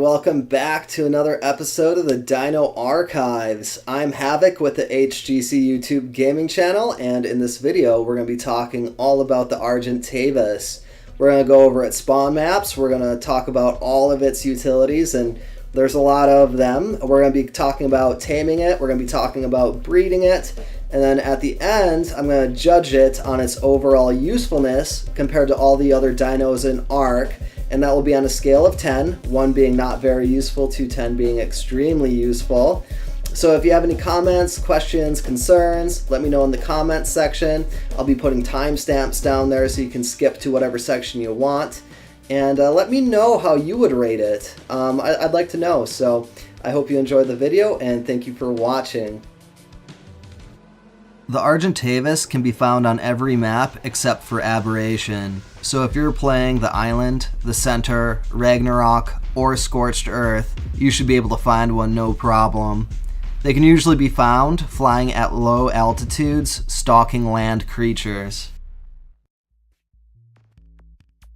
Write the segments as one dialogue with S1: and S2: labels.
S1: welcome back to another episode of the Dino Arkives. I'm Havoc with the HGC YouTube gaming channel, and in this video we're going to be talking all about the Argentavis. We're going to go over its spawn maps, we're going to talk about all of its utilities, and there's a lot of them. We're going to be talking about taming it, we're going to be talking about breeding it, and then at the end I'm going to judge it on its overall usefulness compared to all the other dinos in Ark. And that will be on a scale of 10, 1 being not very useful to 10 being extremely useful. So if you have any comments, questions, concerns, let me know in the comments section. I'll be putting timestamps down there so you can skip to whatever section you want. And let me know how you would rate it. I'd like to know. So I hope you enjoyed the video and thank you for watching. The Argentavis can be found on every map except for Aberration. So if you're playing the Island, the Center, Ragnarok, or Scorched Earth, you should be able to find one no problem. They can usually be found flying at low altitudes, stalking land creatures.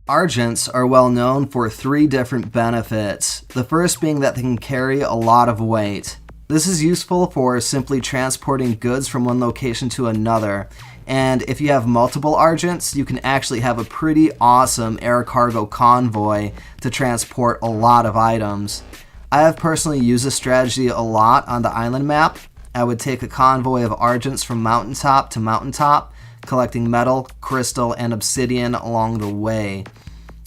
S1: Argents are well known for 3 different benefits, the first being that they can carry a lot of weight. This is useful for simply transporting goods from one location to another, and if you have multiple Argents, you can actually have a pretty awesome air cargo convoy to transport a lot of items. I have personally used this strategy a lot on the island map. I would take a convoy of Argents from mountaintop to mountaintop, collecting metal, crystal, and obsidian along the way.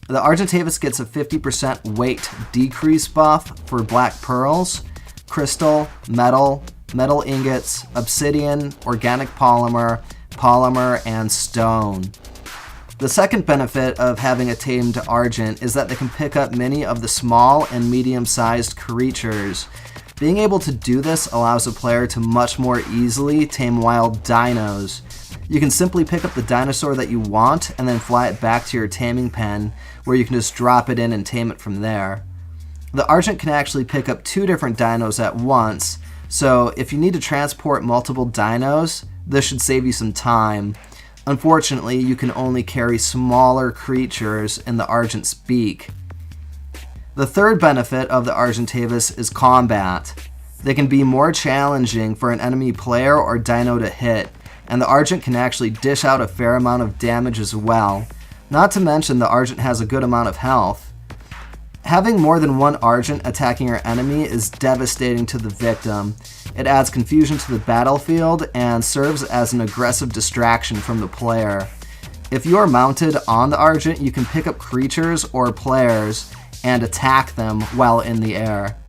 S1: The Argentavis gets a 50% weight decrease buff for black pearls, crystal, metal, metal ingots, obsidian, organic polymer, and stone. The second benefit of having a tamed Argent is that they can pick up many of the small and medium-sized creatures. Being able to do this allows a player to much more easily tame wild dinos. You can simply pick up the dinosaur that you want and then fly it back to your taming pen, where you can just drop it in and tame it from there. The Argent can actually pick up 2 different dinos at once, so if you need to transport multiple dinos, this should save you some time. Unfortunately, you can only carry smaller creatures in the Argent's beak. The third benefit of the Argentavis is combat. They can be more challenging for an enemy player or dino to hit, and the Argent can actually dish out a fair amount of damage as well. Not to mention the Argent has a good amount of health. Having more than one Argent attacking your enemy is devastating to the victim. It adds confusion to the battlefield and serves as an aggressive distraction from the player. If you are mounted on the Argent, you can pick up creatures or players and attack them while in the air.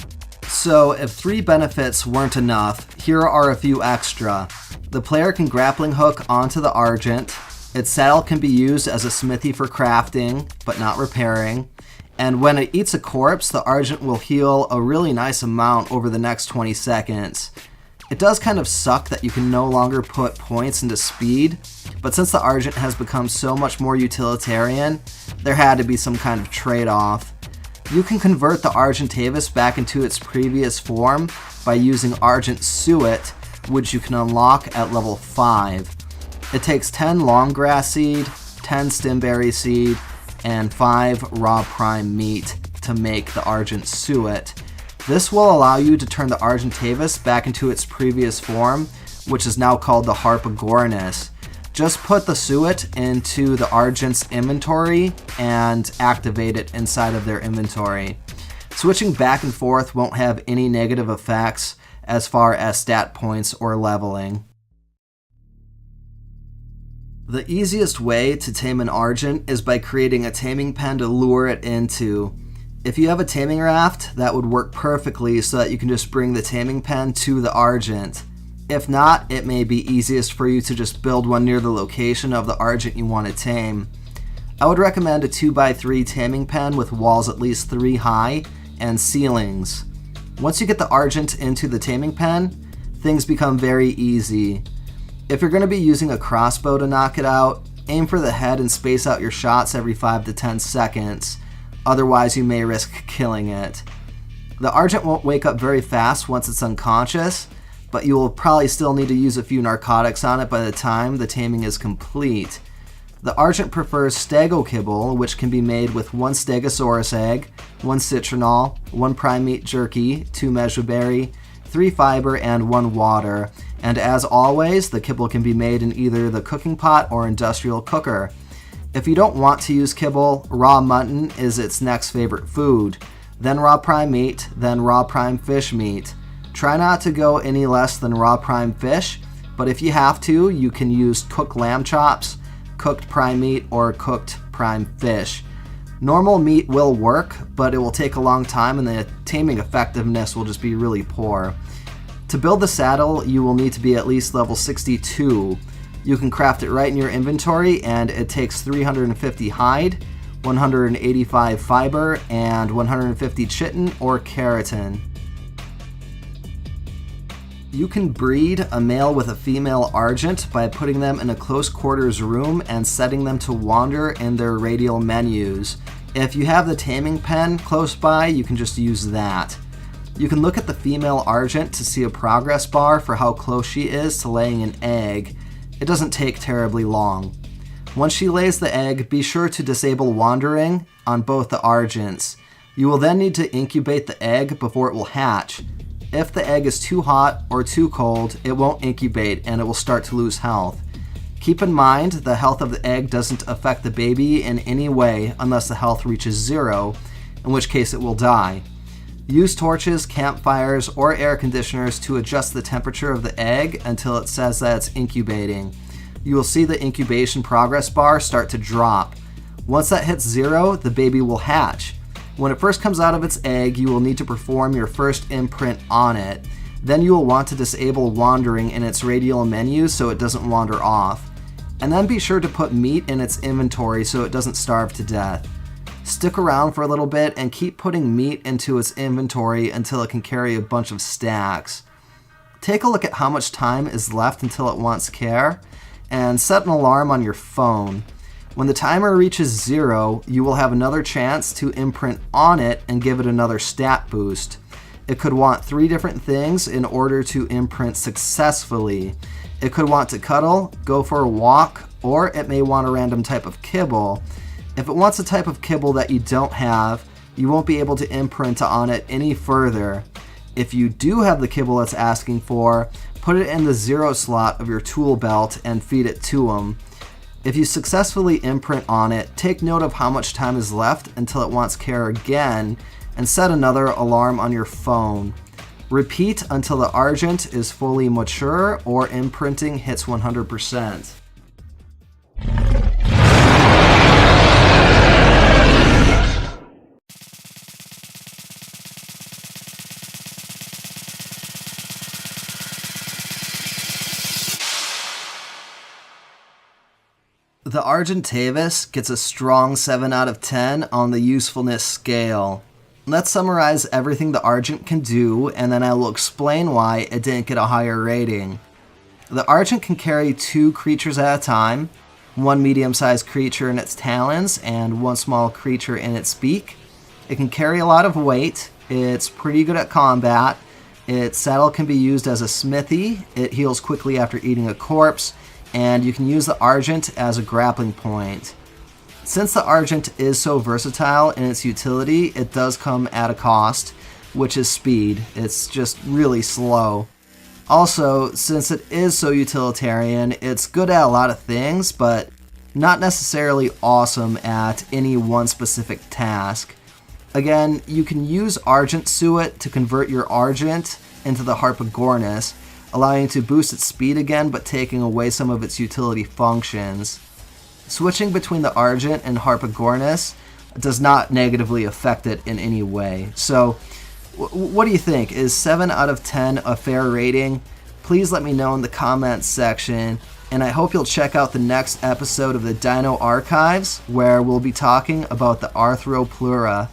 S1: So if 3 benefits weren't enough, here are a few extra. The player can grappling hook onto the Argent. Its saddle can be used as a smithy for crafting, but not repairing. And when it eats a corpse, the Argent will heal a really nice amount over the next 20 seconds. It does kind of suck that you can no longer put points into speed, but since the Argent has become so much more utilitarian, there had to be some kind of trade-off. You can convert the Argentavis back into its previous form by using Argent Suet, which you can unlock at level 5. It takes 10 long grass seed, 10 stimberry seed, and 5 raw prime meat to make the Argent Suet. This will allow you to turn the Argentavis back into its previous form, which is now called the Harpagornis. Just put the Suet into the Argent's inventory and activate it inside of their inventory. Switching back and forth won't have any negative effects as far as stat points or leveling. The easiest way to tame an Argent is by creating a taming pen to lure it into. If you have a taming raft, that would work perfectly so that you can just bring the taming pen to the Argent. If not, it may be easiest for you to just build one near the location of the Argent you want to tame. I would recommend a 2x3 taming pen with walls at least 3 high and ceilings. Once you get the Argent into the taming pen, things become very easy. If you're going to be using a crossbow to knock it out, aim for the head and space out your shots every 5 to 10 seconds, otherwise you may risk killing it. The Argent won't wake up very fast once it's unconscious, but you will probably still need to use a few narcotics on it by the time the taming is complete. The Argent prefers stego kibble, which can be made with 1 stegosaurus egg, 1 citronal, 1 prime meat jerky, 2 mejoberry, 3 fiber, and 1 water. And as always, the kibble can be made in either the cooking pot or industrial cooker. If you don't want to use kibble, raw mutton is its next favorite food, then raw prime meat, then raw prime fish meat. Try not to go any less than raw prime fish, but if you have to, you can use cooked lamb chops, cooked prime meat, or cooked prime fish. Normal meat will work, but it will take a long time and the taming effectiveness will just be really poor. To build the saddle, you will need to be at least level 62. You can craft it right in your inventory, and it takes 350 hide, 185 fiber, and 150 chitin or keratin. You can breed a male with a female Argent by putting them in a close quarters room and setting them to wander in their radial menus. If you have the taming pen close by, you can just use that. You can look at the female Argent to see a progress bar for how close she is to laying an egg. It doesn't take terribly long. Once she lays the egg, be sure to disable wandering on both the Argents. You will then need to incubate the egg before it will hatch. If the egg is too hot or too cold, it won't incubate and it will start to lose health. Keep in mind, the health of the egg doesn't affect the baby in any way unless the health reaches 0, in which case it will die. Use torches, campfires, or air conditioners to adjust the temperature of the egg until it says that it's incubating. You will see the incubation progress bar start to drop. Once that hits 0, the baby will hatch. When it first comes out of its egg, you will need to perform your first imprint on it. Then you will want to disable wandering in its radial menu so it doesn't wander off. And then be sure to put meat in its inventory so it doesn't starve to death. Stick around for a little bit and keep putting meat into its inventory until it can carry a bunch of stacks. Take a look at how much time is left until it wants care, and set an alarm on your phone. When the timer reaches 0, you will have another chance to imprint on it and give it another stat boost. It could want 3 different things in order to imprint successfully. It could want to cuddle, go for a walk, or it may want a random type of kibble. If it wants a type of kibble that you don't have, you won't be able to imprint on it any further. If you do have the kibble it's asking for, put it in the 0 slot of your tool belt and feed it to them. If you successfully imprint on it, take note of how much time is left until it wants care again, and set another alarm on your phone. Repeat until the Argent is fully mature or imprinting hits 100%. The Argentavis gets a strong 7 out of 10 on the usefulness scale. Let's summarize everything the Argent can do, and then I will explain why it didn't get a higher rating. The Argent can carry 2 creatures at a time, 1 medium-sized creature in its talons and 1 small creature in its beak. It can carry a lot of weight, it's pretty good at combat, its saddle can be used as a smithy, it heals quickly after eating a corpse, and you can use the Argent as a grappling point. Since the Argent is so versatile in its utility, it does come at a cost, which is speed. It's just really slow. Also, since it is so utilitarian, it's good at a lot of things, but not necessarily awesome at any one specific task. Again, you can use Argent Suet to convert your Argent into the Harpagornis, allowing you to boost its speed again, but taking away some of its utility functions. Switching between the Argent and Harpagornis does not negatively affect it in any way. So, what do you think? Is 7 out of 10 a fair rating? Please let me know in the comments section, and I hope you'll check out the next episode of the Dino Arkives, where we'll be talking about the Arthropleura.